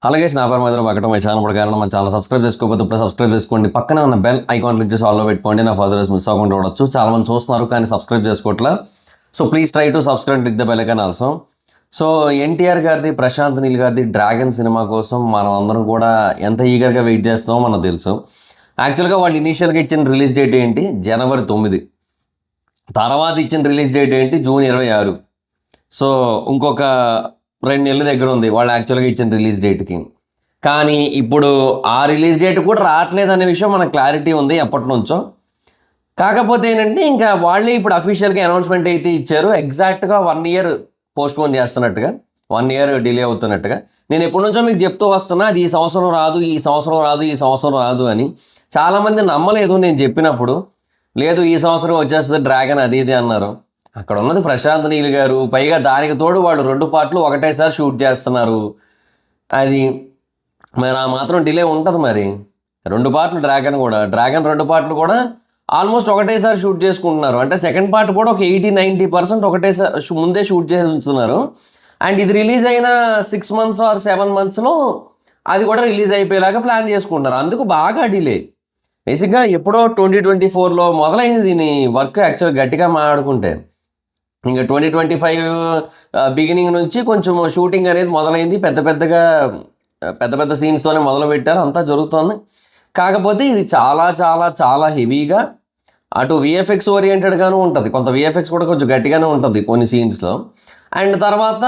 అలాగే నా పేరు మీద ఒకటం మై ఛానల్ కారణం మన ఛానల్ సబ్స్క్రైబ్ చేసుకోకపోతే ఇప్పుడు సబ్స్క్రైబ్ చేసుకోండి. పక్కనే ఉన్న బెల్ ఐకాన్ క్లిక్ చేసి ఆల్లో పెట్టుకోండి. నా ఫర్దర్ మిస్ అవ్వకుండా ఉండొచ్చు. చాలా మంది చూస్తున్నారు కానీ సబ్స్క్రైబ్ చేసుకోవట్లా. So please try to subscribe click the bell icon also. So NTR గారిది, ప్రశాంత్ నీల్ గారిది డ్రాగన్ సినిమా కోసం మనం అందరం కూడా ఎంత ఈగర్గా వెయిట్ చేస్తున్నామో మనకు తెలుసు. యాక్చువల్గా వాళ్ళు ఇనీషియల్గా ఇచ్చిన రిలీజ్ డేట్ ఏంటి? జనవరి 9. తర్వాత ఇచ్చిన రిలీజ్ డేట్ ఏంటి? జూన్ 26. సో ఇంకొక 2 నెలల దగ్గర ఉంది వాళ్ళు యాక్చువల్గా ఇచ్చిన రిలీజ్ డేట్కి. కానీ ఇప్పుడు ఆ రిలీజ్ డేట్ కూడా రావట్లేదు అనే విషయం మనకు క్లారిటీ ఉంది ఎప్పటి నుంచో. కాకపోతే ఏంటంటే ఇంకా వాళ్ళే ఇప్పుడు అఫీషియల్గా అనౌన్స్మెంట్ అయితే ఇచ్చారు. ఎగ్జాక్ట్గా 1 ఇయర్ పోస్ట్పోన్ చేస్తున్నట్టుగా, 1 ఇయర్ డిలే అవుతున్నట్టుగా. నేను ఎప్పటి నుంచో మీకు చెప్తూ వస్తున్నా అది ఈ సంవత్సరం రాదు, ఈ సంవత్సరం రాదు, ఈ సంవత్సరం రాదు అని. చాలామంది నమ్మలేదు నేను చెప్పినప్పుడు. లేదు ఈ సంవత్సరం వచ్చేస్తుంది డ్రాగన్ అది ఇది అన్నారు. అక్కడ ఉన్నది ప్రశాంత్ నీల్ గారు, పైగా దానికి తోడు వాళ్ళు 2 పార్ట్లు ఒకటేసారి షూట్ చేస్తున్నారు. అది మరి ఆ మాత్రం డిలే ఉంటుంది. మరి 2 పార్ట్లు డ్రాగన్ 2 పార్ట్లు కూడా ఆల్మోస్ట్ ఒకటేసారి షూట్ చేసుకుంటున్నారు. అంటే సెకండ్ పార్ట్ కూడా ఒక 80-90% ఒకటేసారి ముందే షూట్ చేసి ఉంచుతున్నారు. అండ్ ఇది రిలీజ్ అయిన 6 months ఆర్ 7 monthsలో అది కూడా రిలీజ్ అయిపోయేలాగా ప్లాన్ చేసుకుంటున్నారు. అందుకు బాగా డిలే. బేసిక్గా ఎప్పుడో 2024లో మొదలైంది దీని వర్క్. యాక్చువల్ గట్టిగా మాట్లాడుకుంటే ఇంకా 2025 బిగినింగ్ నుంచి కొంచెం షూటింగ్ అనేది మొదలైంది. పెద్ద పెద్ద సీన్స్తోనే మొదలుపెట్టారు, అంతా జరుగుతుంది. కాకపోతే ఇది చాలా చాలా చాలా హెవీగా అటు విఎఫ్ఎక్స్ ఓరియంటెడ్గాను ఉంటుంది, కొంత విఎఫ్ఎక్స్ కూడా కొంచెం గట్టిగానే ఉంటుంది కొన్ని సీన్స్లో. అండ్ తర్వాత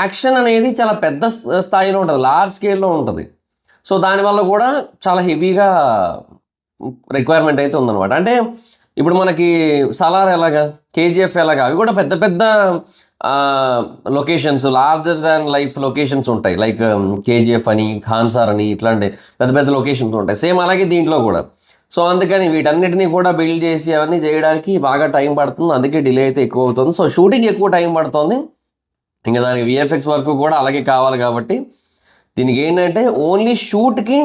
యాక్షన్ అనేది చాలా పెద్ద స్థాయిలో ఉంటుంది, లార్జ్ స్కేల్లో ఉంటుంది. సో దానివల్ల కూడా చాలా హెవీగా రిక్వైర్మెంట్ అయితే ఉందన్నమాట. అంటే ఇప్పుడు మనకి సలార్ ఎలాగా, కేజీఎఫ్ ఎలాగా, అవి కూడా పెద్ద పెద్ద locations, larger than life locations ఉంటాయి. లైక్ కేజీఎఫ్ అని, ఖాన్సార్ అని, ఇట్లాంటి పెద్ద పెద్ద లొకేషన్స్ ఉంటాయి. సేమ్ అలాగే దీంట్లో కూడా. సో అందుకని వీటన్నిటినీ కూడా బిల్డ్ చేసి అవన్నీ చేయడానికి బాగా టైం పడుతుంది. అందుకే డిలే అయితే ఎక్కువ అవుతుంది. సో షూటింగ్ ఎక్కువ టైం పడుతుంది. ఇంకా దానికి విఎఫ్ఎక్స్ వర్క్ కూడా అలాగే కావాలి కాబట్టి దీనికి ఏంటంటే ఓన్లీ షూట్కి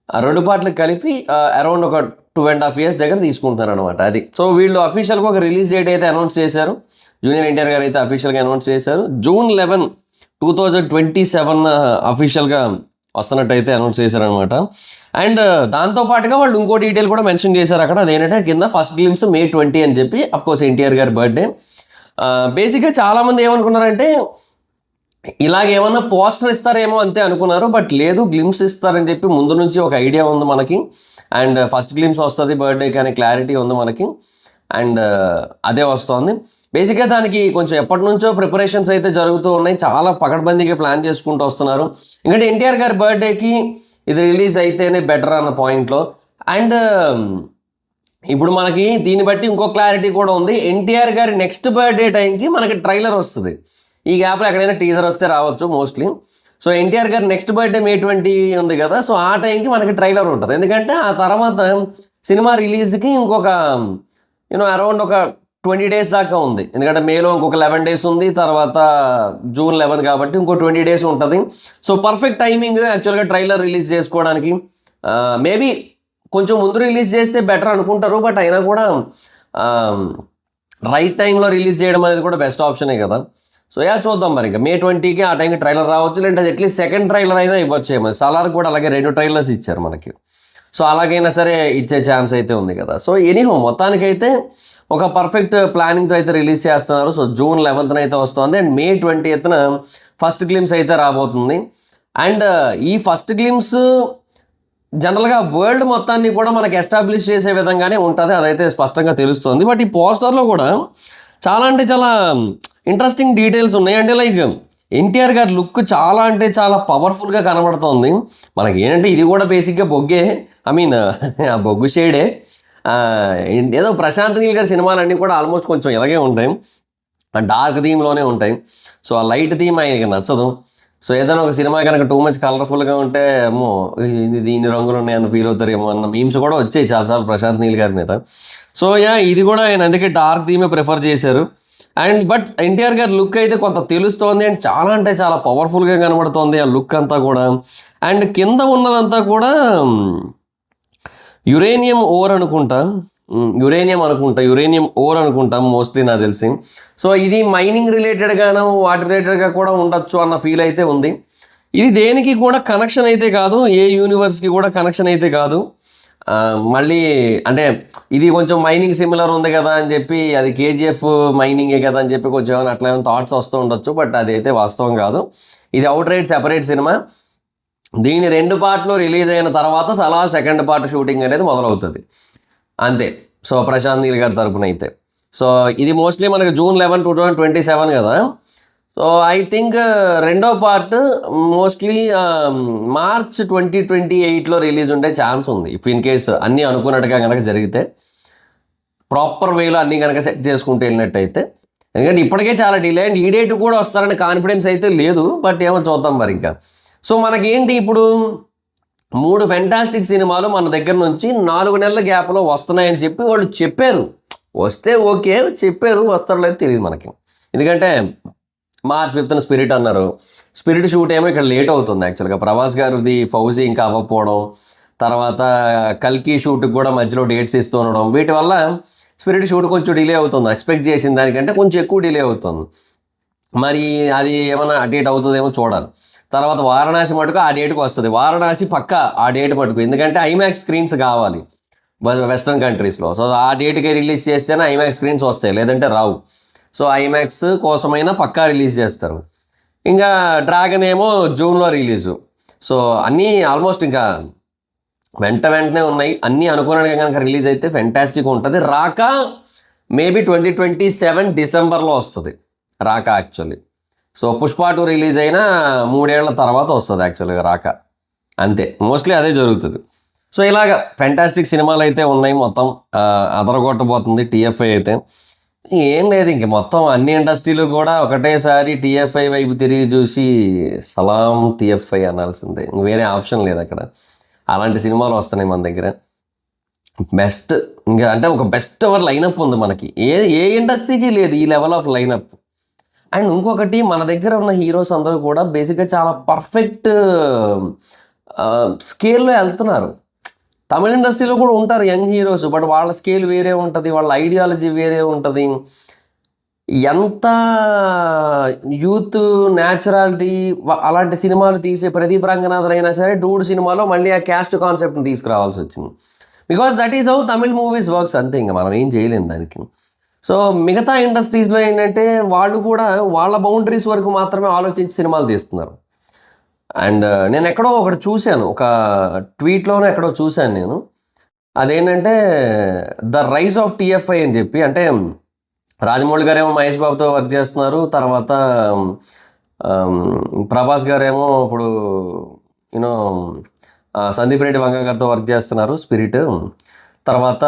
2 పార్ట్లకు కలిపి అరౌండ్ ఒక 2.5 years దగ్గర తీసుకుంటున్నారు అనమాట. అది సో వీళ్ళు అఫీషియల్గా ఒక రిలీజ్ డేట్ అయితే అనౌన్స్ చేశారు. జూనియర్ ఎన్టీఆర్ గారు అయితే అఫీషియల్గా అనౌన్స్ చేశారు. June 11, 2027 అఫీషియల్గా వస్తున్నట్టయితే అనౌన్స్ చేశారనమాట. అండ్ దాంతోపాటుగా వాళ్ళు ఇంకో డీటెయిల్ కూడా మెన్షన్ చేశారు అక్కడ. అదేంటంటే కింద ఫస్ట్ గ్లిమ్స్ May 20 అని చెప్పి. అఫ్కోర్స్ ఎన్టీఆర్ గారి బర్త్డే. బేసిక్గా చాలామంది ఏమనుకున్నారంటే ఇలాగేమన్నా పోస్టర్ ఇస్తారేమో అంతే అనుకున్నారు. బట్ లేదు, గ్లిమ్స్ ఇస్తారని చెప్పి ముందు నుంచి ఒక ఐడియా ఉంది మనకి. అండ్ ఫస్ట్ గ్లిమ్స్ వస్తుంది బర్త్డే కానీ క్లారిటీ ఉంది మనకి. అండ్ అదే వస్తుంది. బేసిక్గా దానికి కొంచెం ఎప్పటి నుంచో ప్రిపరేషన్స్ అయితే జరుగుతూ ఉన్నాయి. చాలా పకడ్బందీగా ప్లాన్ చేసుకుంటూ వస్తున్నారు. ఎందుకంటే ఎన్టీఆర్ గారి బర్త్డేకి ఇది రిలీజ్ అయితేనే బెటర్ అన్న పాయింట్లో. అండ్ ఇప్పుడు మనకి దీన్ని బట్టి ఇంకో క్లారిటీ కూడా ఉంది. ఎన్టీఆర్ గారి నెక్స్ట్ బర్త్డే టైంకి మనకి ట్రైలర్ వస్తుంది. ఈ గ్యాప్లో ఎక్కడైనా టీజర్ వస్తే రావచ్చు మోస్ట్లీ. సో ఎన్టీఆర్ గారి నెక్స్ట్ బర్త్డే May 20 ఉంది కదా. సో ఆ టైంకి మనకి ట్రైలర్ ఉంటుంది. ఎందుకంటే ఆ తర్వాత సినిమా రిలీజ్కి ఇంకొక అరౌండ్ ఒక 20 days దాకా ఉంది. ఎందుకంటే మేలో ఇంకొక 11 days ఉంది, తర్వాత June 11 కాబట్టి ఇంకో 20 days ఉంటుంది. సో పర్ఫెక్ట్ టైమింగ్ యాక్చువల్గా ట్రైలర్ రిలీజ్ చేసుకోవడానికి. మేబీ కొంచెం ముందు రిలీజ్ చేస్తే బెటర్ అనుకుంటారు. బట్ అయినా కూడా రైట్ టైంలో రిలీజ్ చేయడం అనేది కూడా బెస్ట్ ఆప్షనే కదా. సో చూద్దాం మరి. ఇంకా May 20కి ఆ టైంకి ట్రైలర్ రావచ్చు, లేదంటే అట్లీస్ట్ సెకండ్ ట్రైలర్ అయినా ఇవ్వచ్చేమో. సలార్ కూడా అలాగే 2 trailers ఇచ్చారు మనకి. సో అలాగైనా సరే ఇచ్చే ఛాన్స్ అయితే ఉంది కదా. సో ఎనీహో మొత్తానికైతే ఒక పర్ఫెక్ట్ ప్లానింగ్తో అయితే రిలీజ్ చేస్తున్నారు. సో June 11th అయితే వస్తుంది. And May 20th first glimpse అయితే రాబోతుంది. అండ్ ఈ ఫస్ట్ గ్లిమ్స్ జనరల్గా వరల్డ్ మొత్తాన్ని కూడా మనకి ఎస్టాబ్లిష్ చేసే విధంగానే ఉంటుంది, అదైతే స్పష్టంగా తెలుస్తుంది. బట్ ఈ పోస్టర్లో కూడా చాలా అంటే చాలా ఇంట్రెస్టింగ్ డీటెయిల్స్ ఉన్నాయి. అంటే లైక్ ఎన్టీఆర్ గారి లుక్ చాలా అంటే చాలా పవర్ఫుల్గా కనబడుతుంది మనకి. ఏంటంటే ఇది కూడా బేసిక్గా బొగ్గే, ఆ బొగ్గు షేడే. ఏదో ప్రశాంత్ నీల్ గారి సినిమాలన్నీ కూడా ఆల్మోస్ట్ కొంచెం ఇలాగే ఉంటాయి, డార్క్ థీమ్లోనే ఉంటాయి. సో ఆ లైట్ థీమ్ ఆయనకి నచ్చదు. సో ఏదైనా ఒక సినిమా కనుక టూ మచ్ కలర్ఫుల్గా ఉంటే ఏమో దీని రంగులు ఉన్నాయని ఫీల్ అవుతారేమో అన్న మీమ్స్ కూడా వచ్చాయి చాలాసార్లు ప్రశాంత్ నీల్ గారి మీద. సో ఇది కూడా ఆయన అందుకే డార్క్ థీమే ప్రిఫర్ చేశారు. అండ్ బట్ ఎన్టీఆర్ గారి లుక్ అయితే కొంత తెలుస్తోంది. అండ్ చాలా అంటే చాలా పవర్ఫుల్గా కనబడుతోంది ఆ లుక్ అంతా కూడా. అండ్ కింద ఉన్నదంతా కూడా యురేనియం ఓర్ అనుకుంటా, యురేనియం ఓర్ అనుకుంటాం మోస్ట్లీ నాకు తెలిసి. సో ఇది మైనింగ్ రిలేటెడ్గాను వాటి రిలేటెడ్గా కూడా ఉండొచ్చు అన్న ఫీల్ అయితే ఉంది. ఇది దేనికి కూడా కనెక్షన్ అయితే కాదు, ఏ యూనివర్స్కి కూడా కనెక్షన్ అయితే కాదు. మళ్ళీ అంటే ఇది కొంచెం మైనింగ్ సిమిలర్ ఉంది కదా అని చెప్పి, అది కేజీఎఫ్ మైనింగే కదా అని చెప్పి కొంచెం ఏమైనా అట్లా ఏమైనా థాట్స్ వస్తూ ఉండొచ్చు, బట్ అదైతే వాస్తవం కాదు. ఇది అవుట్ రైట్ సెపరేట్ సినిమా. దీని 2 పార్ట్లు రిలీజ్ అయిన తర్వాత అలా సెకండ్ పార్ట్ షూటింగ్ అనేది మొదలవుతుంది అంతే. సో ప్రశాంత్ నీల్ గారి తరపున అయితే. సో ఇది మోస్ట్లీ మనకి June 11, 2027 కదా. సో ఐ థింక్ రెండో పార్ట్ మోస్ట్లీ March 2028లో రిలీజ్ ఉండే ఛాన్స్ ఉంది, ఇఫ్ ఇన్ కేస్ అన్నీ అనుకున్నట్టుగా కనుక జరిగితే, ప్రాపర్ వేలో అన్నీ కనుక సెట్ చేసుకుంటూ వెళ్ళినట్టయితే. ఎందుకంటే ఇప్పటికే చాలా డిలే అండ్ ఈ డేట్ కూడా వస్తారని కాన్ఫిడెన్స్ అయితే లేదు, బట్ ఏమో చూద్దాం మరి ఇంకా. సో మనకేంటి ఇప్పుడు 3 ఫెంటాస్టిక్ సినిమాలు మన దగ్గర నుంచి 4 నెలల గ్యాప్లో వస్తున్నాయని చెప్పి వాళ్ళు చెప్పారు. వస్తే ఓకే, చెప్పారు, వస్తారో లేదో తెలియదు మనకి. ఎందుకంటే March 5th స్పిరిట్ అన్నారు. స్పిరిట్ షూట్ ఏమో ఇక్కడ లేట్ అవుతుంది యాక్చువల్గా. ప్రభాస్ గారిది ఫౌజీ ఇంకా అవ్వకపోవడం, తర్వాత కల్కి షూట్కి కూడా మధ్యలో డేట్స్ ఇస్తూ ఉండడం, వీటి వల్ల స్పిరిట్ షూట్ కొంచెం డిలే అవుతుంది. ఎక్స్పెక్ట్ చేసిన దానికంటే కొంచెం ఎక్కువ డిలే అవుతుంది. మరి అది ఏమైనా డేట్ అవుతుందేమో చూడాలి. తర్వాత వారణాసి మటుకు ఆ డేట్కి వస్తుంది. వారణాసి పక్కా ఆ డేట్ మటుకు, ఎందుకంటే ఐమాక్స్ స్క్రీన్స్ కావాలి వెస్ట్రన్ కంట్రీస్లో. సో ఆ డేట్కి రిలీజ్ చేస్తేనే ఐమాక్స్ స్క్రీన్స్ వస్తాయి, లేదంటే రావు. సో ఐమాక్స్ కోసమైనా పక్కా రిలీజ్ చేస్తారు. ఇంకా డ్రాగన్ ఏమో జూన్లో రిలీజు. సో అన్నీ ఆల్మోస్ట్ ఇంకా వెంటనే ఉన్నాయి. అన్నీ అనుకున్నట్టుగా కనుక రిలీజ్ అయితే ఫెంటాస్టిక్ ఉంటుంది. రాక మేబీ 2027 డిసెంబర్లో వస్తుంది రాక యాక్చువల్లీ. సో పుష్ప 2 రిలీజ్ అయినా 3 ఏళ్ల తర్వాత వస్తుంది యాక్చువల్గా రాక, అంతే. మోస్ట్లీ అదే జరుగుతుంది. సో ఇలాగ ఫెంటాస్టిక్ సినిమాలు అయితే ఉన్నాయి, మొత్తం అదరగొట్టబోతుంది TFI అయితే. ఏం లేదు ఇంక మొత్తం అన్ని ఇండస్ట్రీలు కూడా ఒకటేసారి TFI వైపు తిరిగి చూసి సలాం TFI అనాల్సిందే, వేరే ఆప్షన్ లేదు అక్కడ. అలాంటి సినిమాలు వస్తున్నాయి మన దగ్గర. బెస్ట్ ఇంకా అంటే ఒక బెస్ట్ ఎవర్ లైనప్ ఉంది మనకి, ఏ ఇండస్ట్రీకి లేదు ఈ లెవెల్ ఆఫ్ లైనప్. అండ్ ఇంకొకటి, మన దగ్గర ఉన్న హీరోస్ అందరూ కూడా బేసిక్గా చాలా పర్ఫెక్ట్ స్కేల్లో వెళ్తున్నారు. తమిళ ఇండస్ట్రీలో కూడా ఉంటారు యంగ్ హీరోస్, బట్ వాళ్ళ స్కేల్ వేరే ఉంటుంది, వాళ్ళ ఐడియాలజీ వేరే ఉంటుంది. ఎంత యూత్ న్యాచురాలిటీ అలాంటి సినిమాలు తీసే ప్రదీప్ రంగనాథన్ అయినా సరే డూడ్ సినిమాలో మళ్ళీ ఆ క్యాస్ట్ కాన్సెప్ట్ని తీసుకురావాల్సి వచ్చింది. Because that is how Tamil movies works, అంతే. ఇంకా మనం ఏం చేయలేము దానికి. సో మిగతా ఇండస్ట్రీస్లో ఏంటంటే వాళ్ళు కూడా వాళ్ళ బౌండరీస్ వరకు మాత్రమే ఆలోచించి సినిమాలు తీస్తున్నారు. అండ్ నేను ఎక్కడో ఒకటి చూశాను, ఒక ట్వీట్లోనే ఎక్కడో చూశాను నేను. అదేంటంటే ద రైజ్ ఆఫ్ TFI అని చెప్పి. అంటే రాజమౌళి గారేమో మహేష్ బాబుతో వర్క్ చేస్తున్నారు, తర్వాత ప్రభాస్ గారేమో ఇప్పుడు యూనో సందీప్ రెడ్డి వంగ గారితో వర్క్ చేస్తున్నారు స్పిరిట్. తర్వాత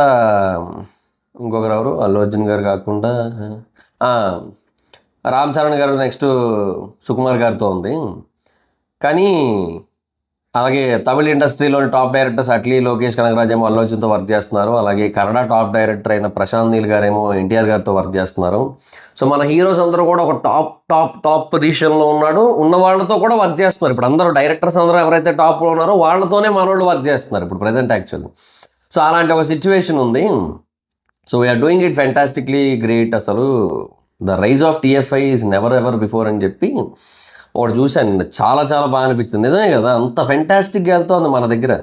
ఇంకొకరు ఎవరు, అల్లు అర్జున్ గారు కాకుండా రామ్ చరణ్ గారు నెక్స్ట్ సుకుమార్ గారితో ఉంది. కానీ అలాగే తమిళ ఇండస్ట్రీలోని టాప్ డైరెక్టర్స్ అట్లీ లోకేష్ కనగరాజ్ ఏమో అల్లు అర్జున్తో వర్క్ చేస్తున్నారు. అలాగే కన్నడ టాప్ డైరెక్టర్ అయిన ప్రశాంత్ నీల్ గారేమో ఎన్టీఆర్ గారితో వర్క్ చేస్తున్నారు. సో మన హీరోస్ అందరూ కూడా ఒక టాప్ పొజిషన్లో ఉన్న వాళ్ళతో కూడా వర్క్ చేస్తున్నారు. ఇప్పుడు అందరూ డైరెక్టర్స్ అందరూ ఎవరైతే టాప్లో ఉన్నారో వాళ్ళతోనే మనోళ్ళు వర్క్ చేస్తున్నారు ఇప్పుడు ప్రజెంట్ యాక్చువల్లీ. సో అలాంటి ఒక సిచ్యువేషన్ ఉంది. So we're doing it fantastically great. అసలు the rise of TFI is never ever before అని చెప్పి ఒకటి చూశాను, చాలా చాలా బాగా అనిపించింది. నిజమే కదా, అంత ఫెంటాస్టిక్గా వెళ్తుంది మన దగ్గర.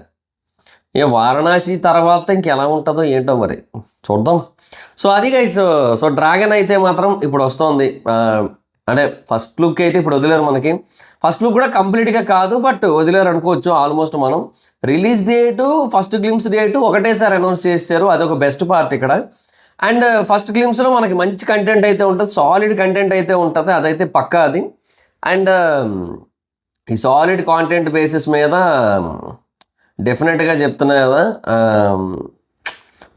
వారణాసి తర్వాత ఇంకెలా ఉంటుందో ఏంటో మరి చూద్దాం. సో అది గైస్. సో డ్రాగన్ అయితే మాత్రం ఇప్పుడు వస్తుంది. అంటే ఫస్ట్ లుక్ అయితే ఇప్పుడు వదిలేరు మనకి. ఫస్ట్ లుక్ కూడా కంప్లీట్గా కాదు, బట్ వదిలేరు అనుకోవచ్చు ఆల్మోస్ట్. మనం release date first glimpse date ఒకటేసారి అనౌన్స్ చేశారు, అదొక బెస్ట్ పార్ట్ ఇక్కడ. అండ్ ఫస్ట్ గ్లిమ్స్లో మనకి మంచి కంటెంట్ అయితే ఉంటుంది, సాలిడ్ కంటెంట్ అయితే ఉంటుంది, అదైతే పక్కా అది. అండ్ ఈ సాలిడ్ కాంటెంట్ బేసిస్ మీద డెఫినెట్గా చెప్తున్నా కదా,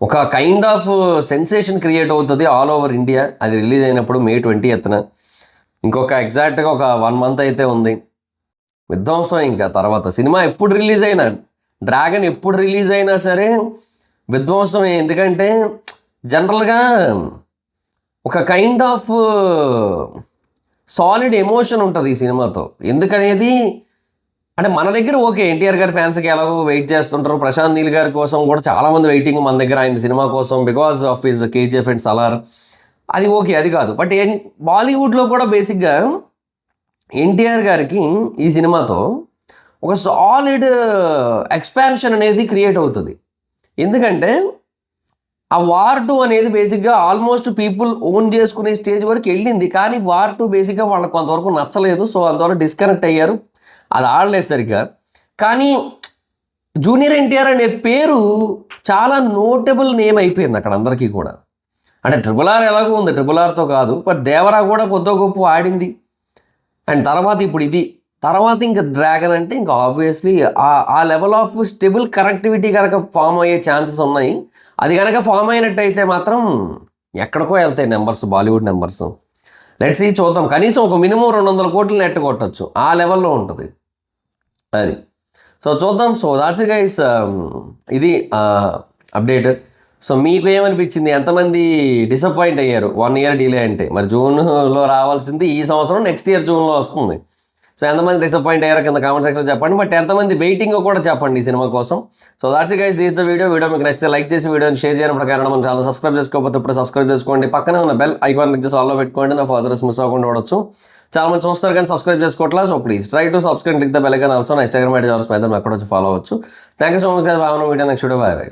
ఒక కైండ్ ఆఫ్ సెన్సేషన్ క్రియేట్ అవుతుంది ఆల్ ఓవర్ ఇండియా. అది రిలీజ్ అయినప్పుడు May 20th. ఇంకొక ఎగ్జాక్ట్గా ఒక 1 month అయితే ఉంది విధ్వంసం. ఇంకా తర్వాత సినిమా ఎప్పుడు రిలీజ్ అయినా, డ్రాగన్ ఎప్పుడు రిలీజ్ అయినా సరే విధ్వంసమే. ఎందుకంటే జనరల్గా ఒక కైండ్ ఆఫ్ సాలిడ్ ఎమోషన్ ఉంటుంది ఈ సినిమాతో. ఎందుకనేది అంటే మన దగ్గర ఓకే, ఎన్టీఆర్ గారి ఫ్యాన్స్కి ఎలాగో వెయిట్ చేస్తుంటారు, ప్రశాంత్ నీల్ గారి కోసం కూడా చాలామంది వెయిటింగ్ మన దగ్గర ఆయన సినిమా కోసం because of his KGF and Salaar. అది ఓకే, అది కాదు. బట్ బాలీవుడ్లో కూడా బేసిక్గా ఎన్టీఆర్ గారికి ఈ సినిమాతో ఒక సాలిడ్ ఎక్స్పాన్షన్ అనేది క్రియేట్ అవుతుంది. ఎందుకంటే ఆ వార్ 2 అనేది బేసిక్గా ఆల్మోస్ట్ పీపుల్ ఓన్ చేసుకునే స్టేజ్ వరకు వెళ్ళింది. కానీ వార్ 2 బేసిక్గా వాళ్ళకి కొంతవరకు నచ్చలేదు. సో అందువల్ల డిస్కనెక్ట్ అయ్యారు, అది ఆడలేదు సరిగ్గా. కానీ జూనియర్ ఎన్టీఆర్ అనే పేరు చాలా నోటబుల్ నేమ్ అయిపోయింది అక్కడ అందరికీ కూడా. అంటే RRR ఎలాగో ఉంది, RRRతో కాదు, బట్ దేవరా కూడా కొద్ది గొప్ప ఆడింది. అండ్ తర్వాత ఇప్పుడు ఇది, తర్వాత ఇంకా డ్రాగన్ అంటే ఇంకా ఆబ్వియస్లీ ఆ లెవెల్ ఆఫ్ స్టెబుల్ కనెక్టివిటీ కనుక ఫామ్ అయ్యే ఛాన్సెస్ ఉన్నాయి. అది కనుక ఫామ్ అయినట్టయితే మాత్రం ఎక్కడికో వెళ్తాయి numbers, Bollywood numbers. Let's see, చూద్దాం. కనీసం ఒక మినిమం 200 కోట్లు నెట్ కొట్టచ్చు, ఆ లెవెల్లో ఉంటుంది అది. సో చూద్దాం. సో దాట్స్ గైస్, ఇది అప్డేట్. సో మీకు ఏమనిపించింది? ఎంతమంది డిసప్పాయింట్ అయ్యారు 1 ఇయర్ డిలే అంటే? మరి జూన్లో రావాల్సింది ఈ సంవత్సరం, నెక్స్ట్ ఇయర్ జూన్లో వస్తుంది. సో ఎంతమంది డిసప్పాయింట్ అయ్యారో కింద కామెంట్ సెక్షన్లో చెప్పండి. బట్ ఎంతమంది వెయిటింగ్ కూడా చెప్పండి ఈ సినిమా కోసం. So that's guys, this the video మీకు నచ్చితే లైక్ చేసి వీడియోని షేర్ చేయడం ప్రకారం మన ఛానల్ సబ్స్క్రైబ్ చేసుకోకపోతే ఇప్పుడు సబ్స్క్రైబ్ చేసుకోండి. పక్కనే ఉన్న బెల్ ఐకాన్ క్లిక్ చేసి ఆల్లో పెట్టుకోండి, నా ఫర్దర్స్ మిస్ అవ్వకుండా ఉండొచ్చు. చాలా మంది చూస్తారు కానీ సబ్స్క్రైబ్ చేసుకోవట్లా. So please try to subscribe click the bell icon also. నా ఇన్స్టాగ్రామ్ ఐడి ఎక్కడ వచ్చి ఫాలో అవ్వచ్చు. Thank you so much guys. బాగా video next video. Bye by.